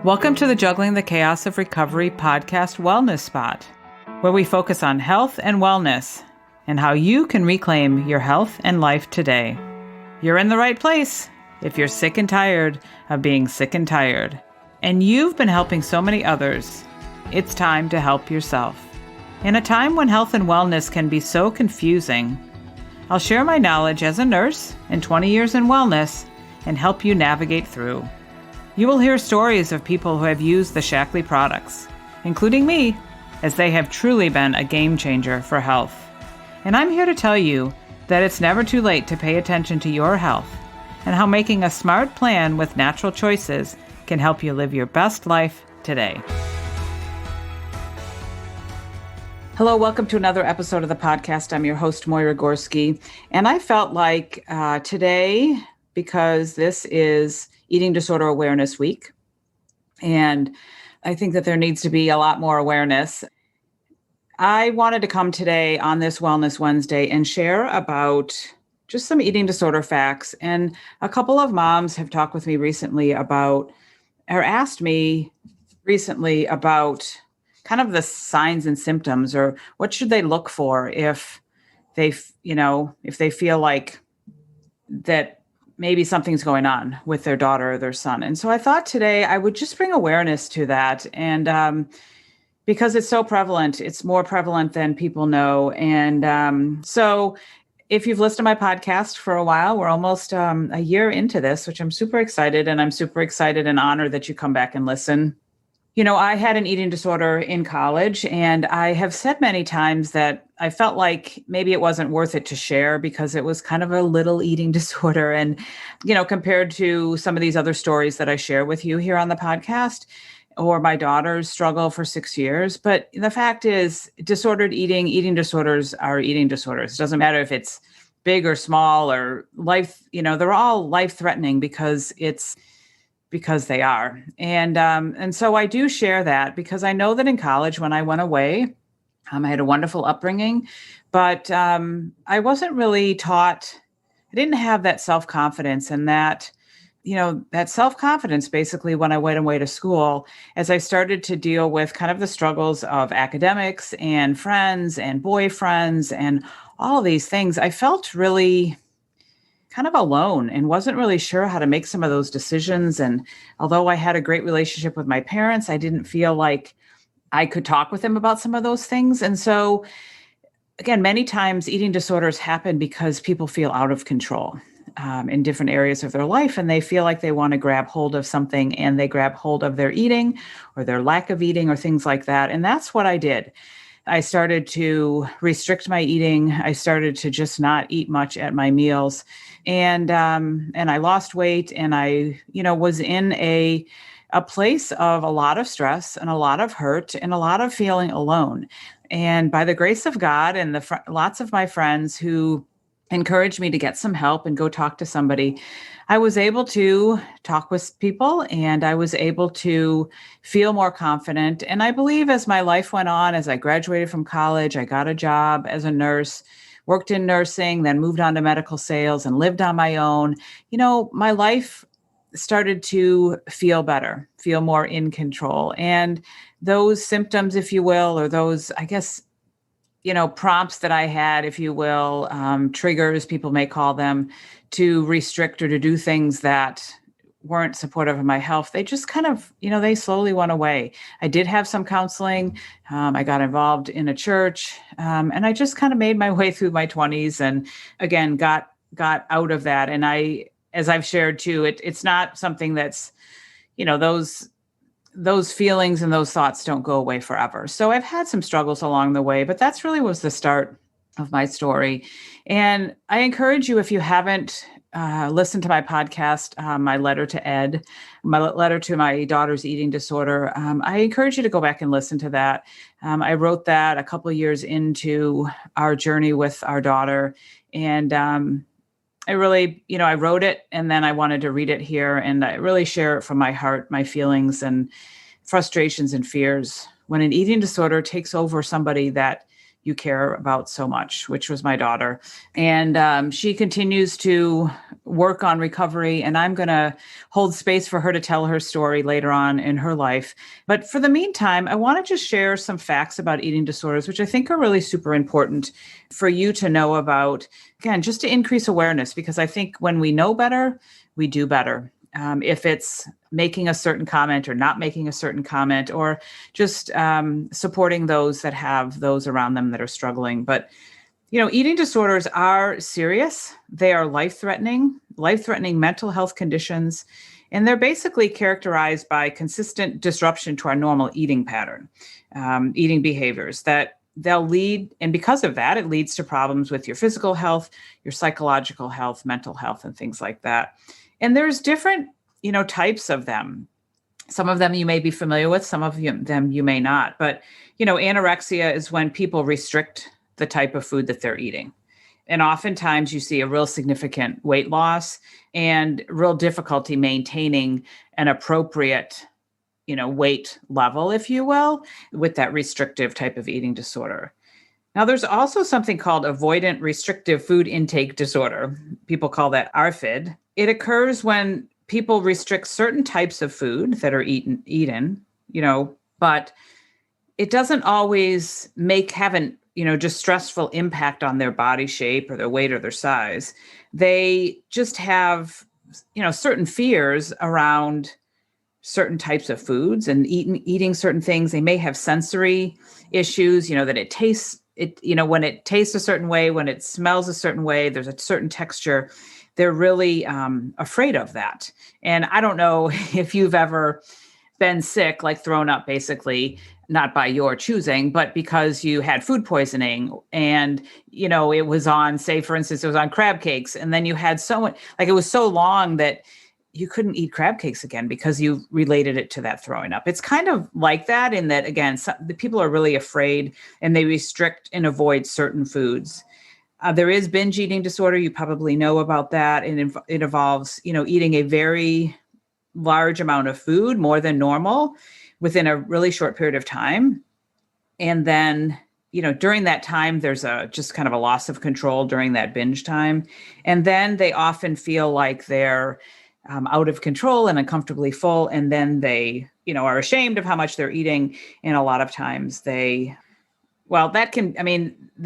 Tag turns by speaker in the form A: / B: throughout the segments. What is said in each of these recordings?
A: Welcome to the Juggling the Chaos of Recovery podcast Wellness Spot, where we focus on health and wellness and how you can reclaim your health and life today. You're in the right place if you're sick and tired of being sick and tired, and you've been helping so many others. It's time to help yourself. In a time when health and wellness can be so confusing, I'll share my knowledge as a nurse and 20 years in wellness and help you navigate through. You will hear stories of people who have used the Shaklee products, including me, as they have truly been a game changer for health. And I'm here to tell you that it's never too late to pay attention to your health and how making a smart plan with natural choices can help you live your best life today. Hello, welcome to another episode of the podcast. I'm your host, Moira Gorski, and I felt like today, because this is Eating Disorder Awareness Week, and I think that there needs to be a lot more awareness. I wanted to come today on this Wellness Wednesday and share about just some eating disorder facts. And a couple of moms have talked with me recently about, or asked me recently about kind of the signs and symptoms, or what should they look for if they, if they feel like that maybe something's going on with their daughter or their son. And so I thought today I would just bring awareness to that. And because it's so prevalent, it's more prevalent than people know. And so if you've listened to my podcast for a while, we're almost a year into this, which I'm super excited. And I'm super excited and honored that you come back and listen. You know, I had an eating disorder in college, and I have said many times that I felt like maybe it wasn't worth it to share because it was kind of a little eating disorder. And, compared to some of these other stories that I share with you here on the podcast, or my daughter's struggle for 6 years. But the fact is, disordered eating disorders are eating disorders. It doesn't matter if it's big or small or life, they're all life-threatening because they are. And so I do share that because I know that in college, when I went away, I had a wonderful upbringing, but I wasn't really taught, I didn't have that self-confidence, and that self-confidence basically when I went away to school, as I started to deal with kind of the struggles of academics and friends and boyfriends and all these things, I felt really kind of alone and wasn't really sure how to make some of those decisions. And although I had a great relationship with my parents, I didn't feel like I could talk with them about some of those things. And so, again, many times eating disorders happen because people feel out of control in different areas of their life, and they feel like they want to grab hold of something, and they grab hold of their eating or their lack of eating or things like that. And that's what I did. I started to restrict my eating. I started to just not eat much at my meals. And I lost weight, and I, was in a place of a lot of stress and a lot of hurt and a lot of feeling alone. And by the grace of God and lots of my friends who encouraged me to get some help and go talk to somebody, I was able to talk with people, and I was able to feel more confident. And I believe as my life went on, as I graduated from college, I got a job as a nurse, worked in nursing, then moved on to medical sales and lived on my own. My life started to feel better, feel more in control. And those symptoms, if you will, or those, I guess, prompts that I had, if you will, triggers, people may call them, to restrict or to do things that weren't supportive of my health, they just kind of, they slowly went away. I did have some counseling. I got involved in a church, and I just kind of made my way through my 20s, and again, got out of that. And as I've shared too, it's not something that's, those feelings and those thoughts don't go away forever. So I've had some struggles along the way, but that's really was the start of my story. And I encourage you, if you haven't listened to my podcast, my letter to Ed, my letter to my daughter's eating disorder, I encourage you to go back and listen to that. I wrote that a couple of years into our journey with our daughter. And I really, I wrote it, and then I wanted to read it here, and I really share it from my heart, my feelings and frustrations and fears when an eating disorder takes over somebody that you care about so much, which was my daughter. And she continues to work on recovery, and I'm going to hold space for her to tell her story later on in her life. But for the meantime, I want to just share some facts about eating disorders, which I think are really super important for you to know about, again, just to increase awareness, because I think when we know better, we do better. If it's making a certain comment or not making a certain comment, or just supporting those that have those around them that are struggling. But, eating disorders are serious. They are life-threatening mental health conditions. And they're basically characterized by consistent disruption to our normal eating pattern, eating behaviors that they'll lead. And because of that, it leads to problems with your physical health, your psychological health, mental health, and things like that. And there's different, types of them. Some of them you may be familiar with, some of them you may not. But, anorexia is when people restrict the type of food that they're eating. And oftentimes you see a real significant weight loss and real difficulty maintaining an appropriate, weight level, if you will, with that restrictive type of eating disorder. Now, there's also something called avoidant restrictive food intake disorder. People call that ARFID. It occurs when people restrict certain types of food that are eaten, but it doesn't always have an, just stressful impact on their body shape or their weight or their size. They just have, certain fears around certain types of foods and eating certain things. They may have sensory issues, that it tastes, when it tastes a certain way, when it smells a certain way, there's a certain texture. They're really afraid of that. And I don't know if you've ever been sick, like thrown up, basically, not by your choosing, but because you had food poisoning and, it was on, say, for instance, it was on crab cakes. And then you had it was so long that you couldn't eat crab cakes again because you related it to that throwing up. It's kind of like that in that, again, the people are really afraid and they restrict and avoid certain foods. There is binge eating disorder. You probably know about that. And it involves, eating a very large amount of food, more than normal, within a really short period of time. And then, during that time, there's just kind of a loss of control during that binge time. And then they often feel like they're out of control and uncomfortably full. And then they, are ashamed of how much they're eating. And a lot of times there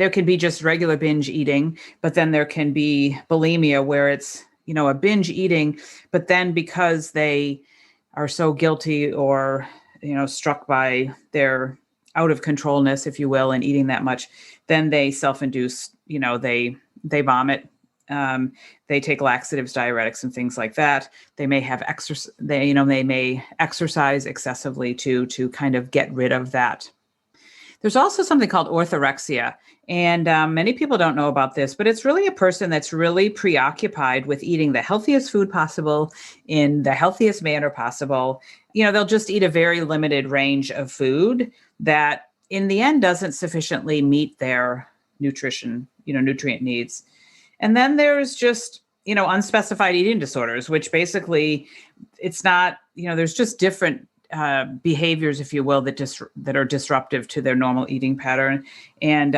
A: can be just regular binge eating, but then there can be bulimia where it's, a binge eating, but then because they are so guilty or, struck by their out of controlness, if you will, and eating that much, then they self-induce, they vomit. They take laxatives, diuretics, and things like that. They may have they may exercise excessively to kind of get rid of that. There's also something called orthorexia. And many people don't know about this, but it's really a person that's really preoccupied with eating the healthiest food possible in the healthiest manner possible. They'll just eat a very limited range of food that in the end doesn't sufficiently meet their nutrition, nutrient needs. And then there's just, unspecified eating disorders, which basically it's not, there's just different behaviors, if you will, that are disruptive to their normal eating pattern. And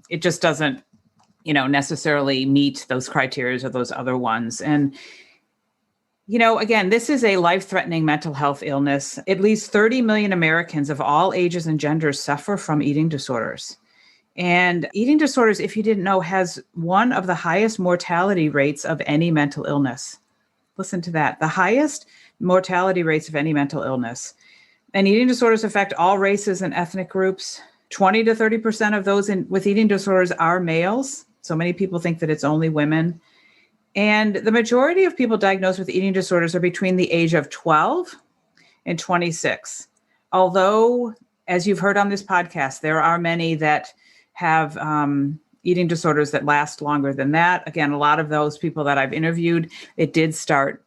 A: it just doesn't, necessarily meet those criteria or those other ones. And, again, this is a life-threatening mental health illness. At least 30 million Americans of all ages and genders suffer from eating disorders. And eating disorders, if you didn't know, has one of the highest mortality rates of any mental illness. Listen to that. The highest mortality rates of any mental illness. And eating disorders affect all races and ethnic groups. 20 to 30% of those with eating disorders are males. So many people think that it's only women. And the majority of people diagnosed with eating disorders are between the age of 12 and 26. Although, as you've heard on this podcast, there are many that have eating disorders that last longer than that. Again, a lot of those people that I've interviewed, it did start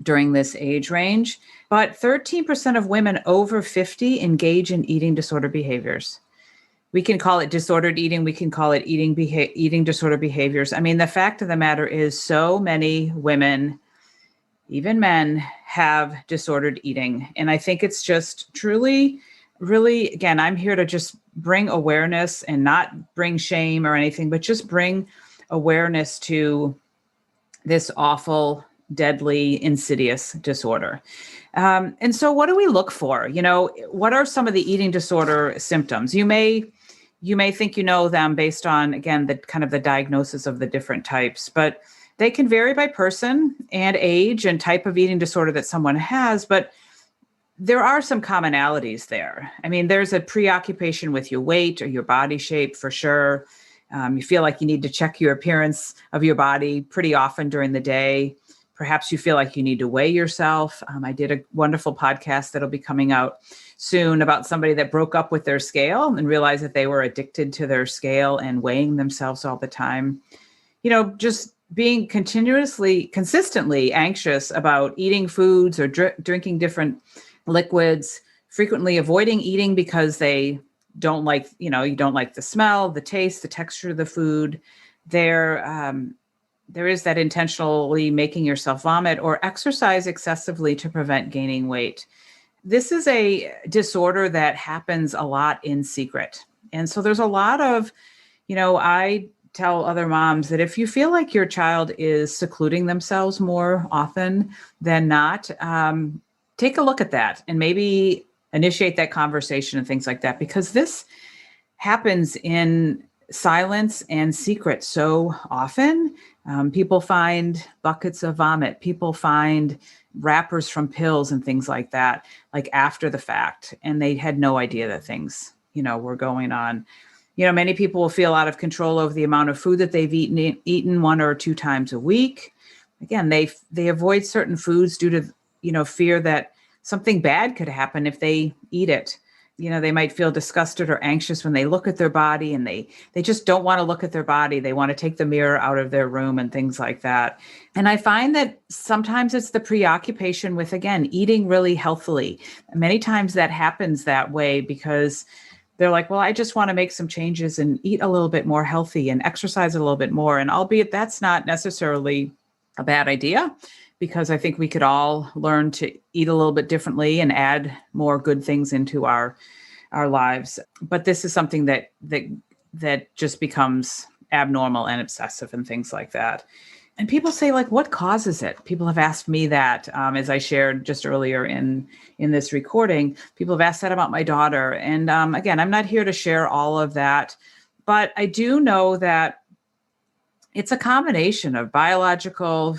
A: during this age range. But 13% of women over 50 engage in eating disorder behaviors. We can call it disordered eating. We can call it eating disorder behaviors. I mean, the fact of the matter is so many women, even men, have disordered eating. And I think it's just truly, really, again, I'm here to just bring awareness and not bring shame or anything, but just bring awareness to this awful, deadly, insidious disorder. And so what do we look for? What are some of the eating disorder symptoms? You may think you know them based on, again, the kind of the diagnosis of the different types, but they can vary by person and age and type of eating disorder that someone has. But there are some commonalities there. I mean, there's a preoccupation with your weight or your body shape for sure. You feel like you need to check your appearance of your body pretty often during the day. Perhaps you feel like you need to weigh yourself. I did a wonderful podcast that'll be coming out soon about somebody that broke up with their scale and realized that they were addicted to their scale and weighing themselves all the time. Just being consistently anxious about eating foods or drinking different liquids, frequently avoiding eating because they don't like, you don't like the smell, the taste, the texture of the food. There is that intentionally making yourself vomit or exercise excessively to prevent gaining weight. This is a disorder that happens a lot in secret. And so there's a lot of, I tell other moms that if you feel like your child is secluding themselves more often than not, take a look at that and maybe initiate that conversation and things like that, because this happens in silence and secret so often. People find buckets of vomit. People find wrappers from pills and things like that, like after the fact, and they had no idea that things, were going on. Many people will feel out of control over the amount of food that they've eaten 1 or 2 times a week. Again, they avoid certain foods due to, fear that something bad could happen if they eat it. They might feel disgusted or anxious when they look at their body, and they just don't want to look at their body. They want to take the mirror out of their room and things like that. And I find that sometimes it's the preoccupation with, again, eating really healthily. Many times that happens that way because they're like, well, I just want to make some changes and eat a little bit more healthy and exercise a little bit more. And albeit that's not necessarily a bad idea, because I think we could all learn to eat a little bit differently and add more good things into our lives. But this is something that just becomes abnormal and obsessive and things like that. And people say, like, what causes it? People have asked me that, as I shared just earlier in this recording. People have asked that about my daughter. And again, I'm not here to share all of that, but I do know that it's a combination of biological,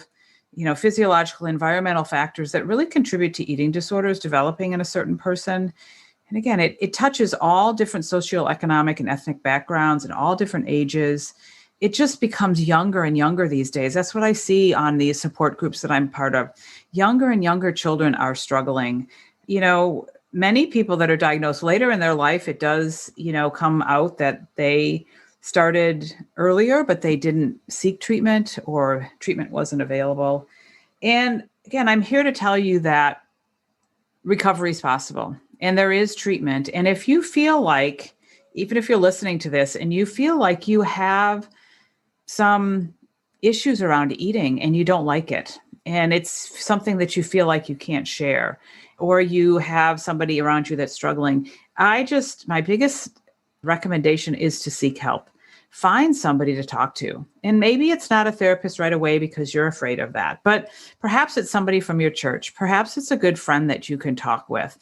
A: physiological, environmental factors that really contribute to eating disorders developing in a certain person. And again, it touches all different socioeconomic and ethnic backgrounds and all different ages. It just becomes younger and younger these days. That's what I see on the support groups that I'm part of. Younger and younger children are struggling. Many people that are diagnosed later in their life, it does, come out that they started earlier, but they didn't seek treatment or treatment wasn't available. And again, I'm here to tell you that recovery is possible and there is treatment. And if you feel like, even if you're listening to this and you feel like you have some issues around eating and you don't like it, and it's something that you feel like you can't share, or you have somebody around you that's struggling, my biggest recommendation is to seek help. Find somebody to talk to. And maybe it's not a therapist right away because you're afraid of that, but perhaps it's somebody from your church. Perhaps it's a good friend that you can talk with.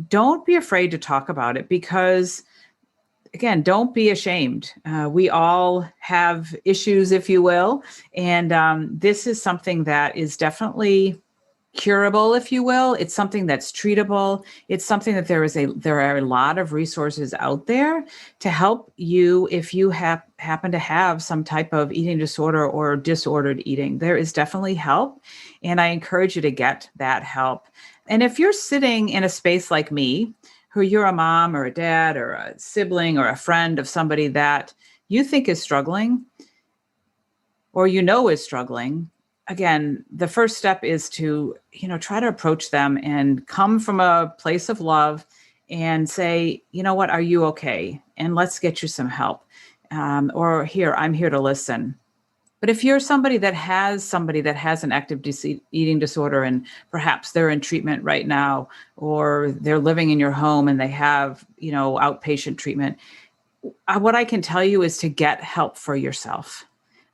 A: Don't be afraid to talk about it because, again, don't be ashamed. We all have issues, if you will. And this is something that is definitely curable, if you will. It's something that's treatable. It's something that there are a lot of resources out there to help you if you happen to have some type of eating disorder or disordered eating. There is definitely help, and I encourage you to get that help. And if you're sitting in a space like me, who you're a mom or a dad or a sibling or a friend of somebody that you think is struggling or is struggling, again, the first step is to, try to approach them and come from a place of love and say, you know what, are you okay? And let's get you some help. Or here, I'm here to listen. But if you're somebody that has an active eating disorder, and perhaps they're in treatment right now, or they're living in your home and they have, outpatient treatment, what I can tell you is to get help for yourself.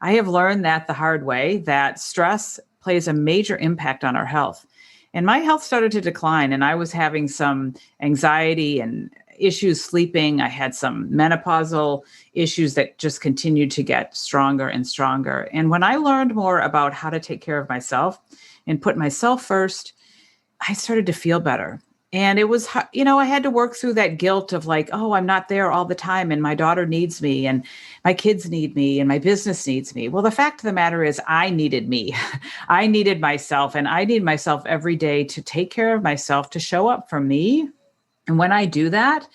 A: I have learned that the hard way, that stress plays a major impact on our health. And my health started to decline, and I was having some anxiety and issues sleeping. I had some menopausal issues that just continued to get stronger and stronger. And when I learned more about how to take care of myself and put myself first, I started to feel better. And it was, I had to work through that guilt of like, oh, I'm not there all the time. And my daughter needs me, and my kids need me, and my business needs me. Well, the fact of the matter is I needed me. I needed myself, and I need myself every day to take care of myself, to show up for me. And when I do that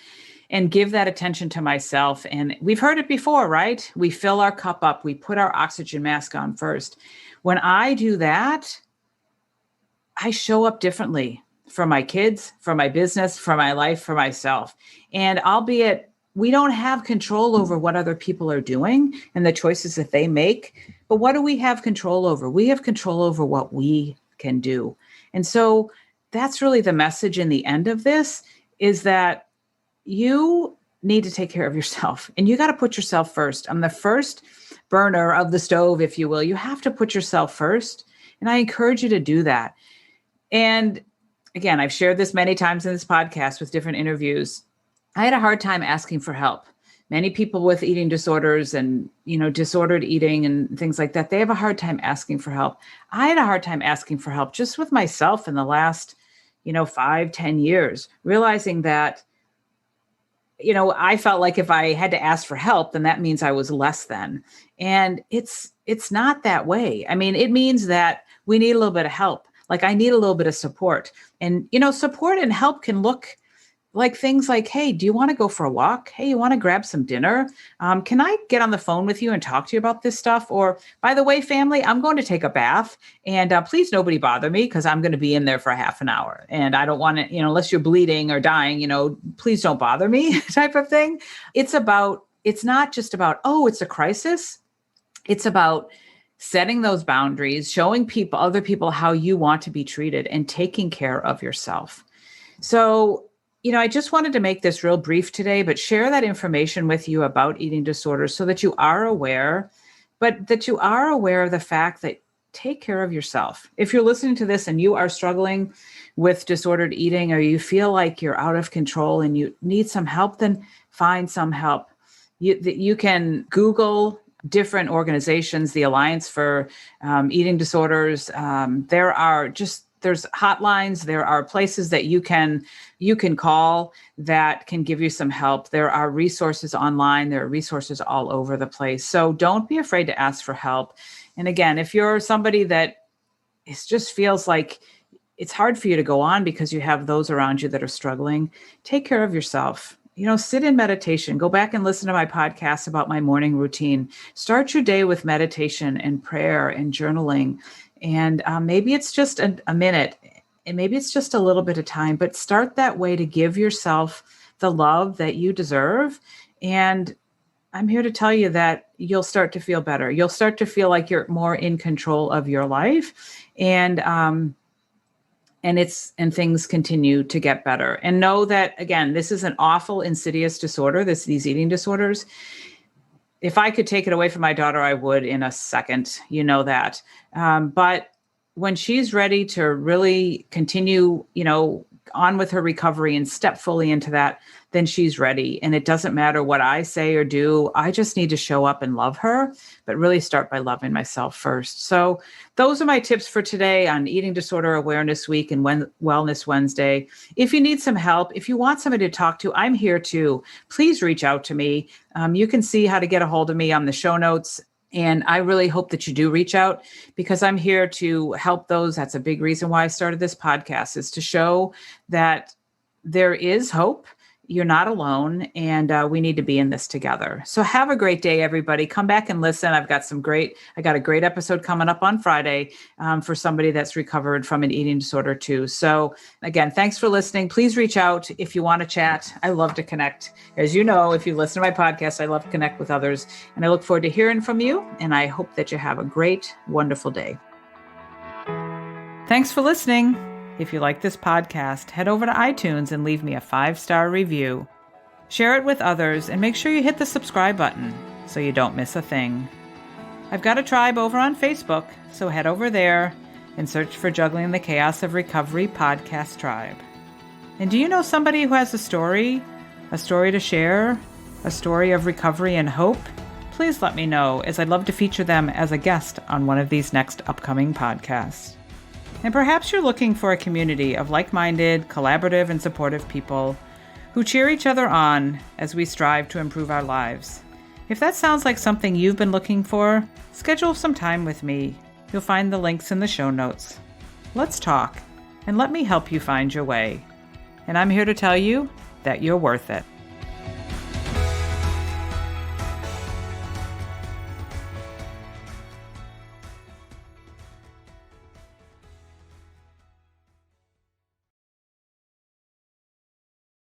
A: and give that attention to myself, and we've heard it before, right? We fill our cup up. We put our oxygen mask on first. When I do that, I show up differently for my kids, for my business, for my life, for myself. And albeit we don't have control over what other people are doing and the choices that they make, but what do we have control over? We have control over what we can do. And so that's really the message in the end of this, is that you need to take care of yourself, and you got to put yourself first. On the first burner of the stove, if you will, you have to put yourself first. And I encourage you to do that. And again, I've shared this many times in this podcast with different interviews. I had a hard time asking for help. Many people with eating disorders and, disordered eating and things like that, they have a hard time asking for help. I had a hard time asking for help just with myself in the last, 5-10 years, realizing that, I felt like if I had to ask for help, then that means I was less than. And it's not that way. I mean, it means that we need a little bit of help. Like I need a little bit of support. And, support and help can look like things like, hey, do you want to go for a walk? Hey, you want to grab some dinner? Can I get on the phone with you and talk to you about this stuff? Or, by the way, family, I'm going to take a bath, and please nobody bother me because I'm going to be in there for a half an hour. And I don't want to, unless you're bleeding or dying, please don't bother me type of thing. It's not just about, oh, it's a crisis. It's about setting those boundaries, showing other people how you want to be treated, and taking care of yourself. So, I just wanted to make this real brief today, but share that information with you about eating disorders so that you are aware, but that you are aware of the fact that take care of yourself. If you're listening to this and you are struggling with disordered eating, or you feel like you're out of control and you need some help, then find some help. You can Google different organizations, the Alliance for Eating Disorders. There's hotlines. There are places that you can call that can give you some help. There are resources online. There are resources all over the place. So don't be afraid to ask for help. And again, if you're somebody that it just feels like it's hard for you to go on because you have those around you that are struggling, take care of yourself. Sit in meditation. Go back and listen to my podcast about my morning routine. Start your day with meditation and prayer and journaling. And maybe it's just a minute, and maybe it's just a little bit of time, but start that way to give yourself the love that you deserve. And I'm here to tell you that you'll start to feel better. You'll start to feel like you're more in control of your life, and things continue to get better. And know that, again, this is an awful, insidious disorder, these eating disorders. If I could take it away from my daughter, I would in a second, that. But when she's ready to really continue, on with her recovery and step fully into that, then she's ready. And it doesn't matter what I say or do. I just need to show up and love her, but really start by loving myself first. So those are my tips for today on Eating Disorder Awareness Week and Wellness Wednesday. If you need some help, if you want somebody to talk to, I'm here too. Please reach out to me. You can see how to get a hold of me on the show notes. And I really hope that you do reach out, because I'm here to help those. That's a big reason why I started this podcast, is to show that there is hope. you're not alone, and we need to be in this together. So have a great day, everybody. Come back and listen. I got a great episode coming up on Friday for somebody that's recovered from an eating disorder too. So again, thanks for listening. Please reach out if you want to chat. I love to connect. As you know, if you listen to my podcast, I love to connect with others, and I look forward to hearing from you. And I hope that you have a great, wonderful day. Thanks for listening. If you like this podcast, head over to iTunes and leave me a 5-star review. Share it with others and make sure you hit the subscribe button so you don't miss a thing. I've got a tribe over on Facebook, so head over there and search for Juggling the Chaos of Recovery Podcast Tribe. And do you know somebody who has a story to share, a story of recovery and hope? Please let me know, as I'd love to feature them as a guest on one of these next upcoming podcasts. And perhaps you're looking for a community of like-minded, collaborative, and supportive people who cheer each other on as we strive to improve our lives. If that sounds like something you've been looking for, schedule some time with me. You'll find the links in the show notes. Let's talk, and let me help you find your way. And I'm here to tell you that you're worth it.